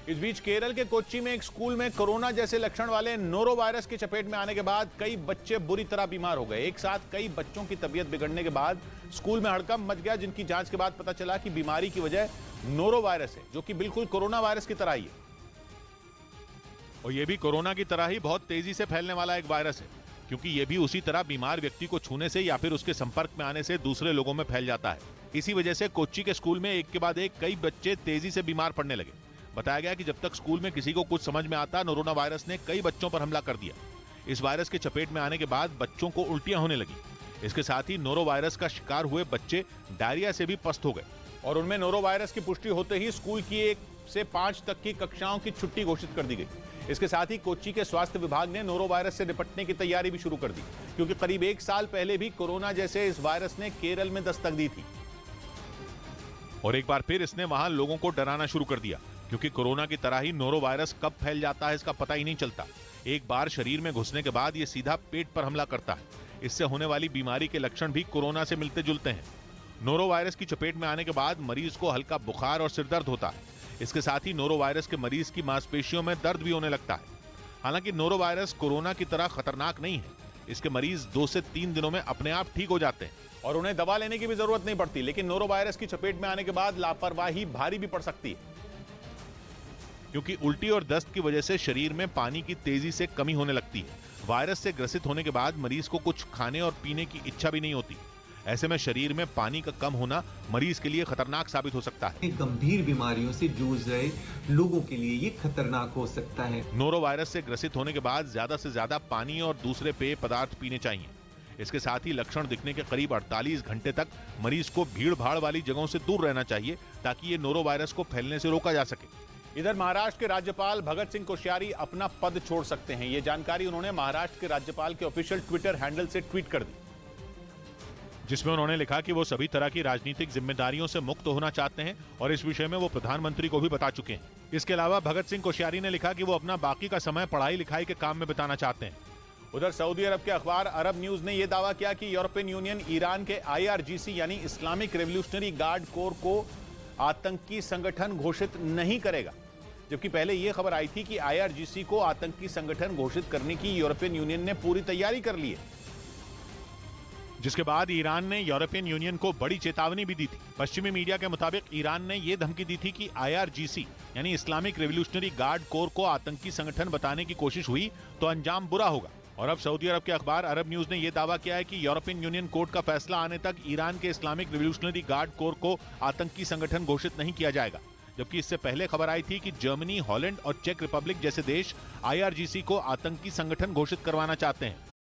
इस बीच केरल के कोच्चि में एक स्कूल में कोरोना जैसे लक्षण वाले नोरो वायरस की चपेट में आने के बाद कई बच्चे बुरी तरह बीमार हो गए। एक साथ कई बच्चों की तबीयत बिगड़ने के बाद स्कूल में हड़कंप मच गया, जिनकी जांच के बाद पता चला कि बीमारी की वजह नोरो वायरस है, जो कि बिल्कुल कोरोना वायरस की तरह ही है। और यह भी कोरोना की तरह ही बहुत तेजी से फैलने वाला एक वायरस है, क्योंकि यह भी उसी तरह बीमार व्यक्ति को छूने से या फिर उसके संपर्क में आने से दूसरे लोगों में फैल जाता है। इसी वजह से कोच्चि के स्कूल में एक के बाद एक कई बच्चे तेजी से बीमार पड़ने लगे। बताया गया कि जब तक स्कूल में किसी को कुछ समझ में आता, नोरोना वायरस ने कई बच्चों पर हमला कर दिया। इस वायरस के चपेट में आने के बाद बच्चों को उल्टियां होने लगी। इसके साथ ही नोरो वायरस का शिकार हुए बच्चे डायरिया से भी पस्त हो गए और उनमें नोरो वायरस की पुष्टि होते ही स्कूल की 1 से 5 तक की कक्षाओं की छुट्टी घोषित कर दी गई। इसके साथ ही कोच्चि के स्वास्थ्य विभाग ने नोरो वायरस से निपटने की तैयारी भी शुरू कर दी, क्योंकि करीब 1 साल पहले भी कोरोना जैसे इस वायरस ने केरल में दस्तक दी थी। और एक बार फिर इसने वहां लोगों को डराना शुरू कर दिया, क्योंकि कोरोना की तरह ही नोरो वायरस कब फैल जाता है इसका पता ही नहीं चलता। एक बार शरीर में घुसने के बाद यह सीधा पेट पर हमला करता है। इससे होने वाली बीमारी के लक्षण भी कोरोना से मिलते जुलते हैं। नोरो वायरस की चपेट में आने के बाद मरीज को हल्का बुखार और सिरदर्द होता है। इसके साथ ही नोरो वायरस के मरीज की मांसपेशियों में दर्द भी होने लगता है। हालांकि नोरो वायरस कोरोना की तरह खतरनाक नहीं है। इसके मरीज 2 से 3 दिनों में अपने आप ठीक हो जाते हैं और उन्हें दवा लेने की भी जरूरत नहीं पड़ती। लेकिन नोरो वायरस की चपेट में आने के बाद लापरवाही भारी भी पड़ सकती है, क्योंकि उल्टी और दस्त की वजह से शरीर में पानी की तेजी से कमी होने लगती है। वायरस से ग्रसित होने के बाद मरीज को कुछ खाने और पीने की इच्छा भी नहीं होती। ऐसे में शरीर में पानी का कम होना मरीज के लिए खतरनाक साबित हो सकता है। गंभीर बीमारियों से जूझ रहे लोगों के लिए ये खतरनाक हो सकता है। नोरो वायरस से ग्रसित होने के बाद ज्यादा से ज्यादा पानी और दूसरे पेय पदार्थ पीने चाहिए। इसके साथ ही लक्षण दिखने के करीब 48 घंटे तक मरीज को भीड़ भाड़ वाली जगहों से दूर रहना चाहिए, ताकि ये नोरो वायरस को फैलने से रोका जा सके। इधर महाराष्ट्र के राज्यपाल भगत सिंह कोश्यारी अपना पद छोड़ सकते हैं। यह जानकारी उन्होंने महाराष्ट्र के राज्यपाल के ऑफिशियल ट्विटर हैंडल से ट्वीट कर दी, जिसमें उन्होंने लिखा कि वो सभी तरह की राजनीतिक जिम्मेदारियों से मुक्त होना चाहते हैं और इस विषय में वो प्रधानमंत्री को भी बता चुके हैं। इसके अलावा भगत सिंह कोश्यारी ने लिखा कि वो अपना बाकी का समय पढ़ाई लिखाई के काम में बिताना चाहते हैं। उधर सऊदी अरब के अखबार अरब न्यूज ने यह दावा किया कि यूरोपियन यूनियन ईरान के IRGC यानी इस्लामिक रेवोल्यूशनरी गार्ड कोर को आतंकी संगठन घोषित नहीं करेगा, जबकि पहले यह खबर आई थी कि IRGC को आतंकी संगठन घोषित करने की यूरोपियन यूनियन ने पूरी तैयारी कर ली है। जिसके बाद ईरान ने यूरोपियन यूनियन को बड़ी चेतावनी भी दी थी। पश्चिमी मीडिया के मुताबिक ईरान ने यह धमकी दी थी कि IRGC यानी इस्लामिक रेवोल्यूशनरी गार्ड कोर को आतंकी संगठन बताने की कोशिश हुई तो अंजाम बुरा होगा। और अब सऊदी अरब के अखबार अरब न्यूज ने यह दावा किया है कि यूरोपियन यूनियन कोर्ट का फैसला आने तक ईरान के इस्लामिक रेवोल्यूशनरी गार्ड कोर को आतंकी संगठन घोषित नहीं किया जाएगा, जबकि इससे पहले खबर आई थी कि जर्मनी, हॉलैंड और चेक रिपब्लिक जैसे देश IRGC को आतंकी संगठन घोषित करवाना चाहते हैं।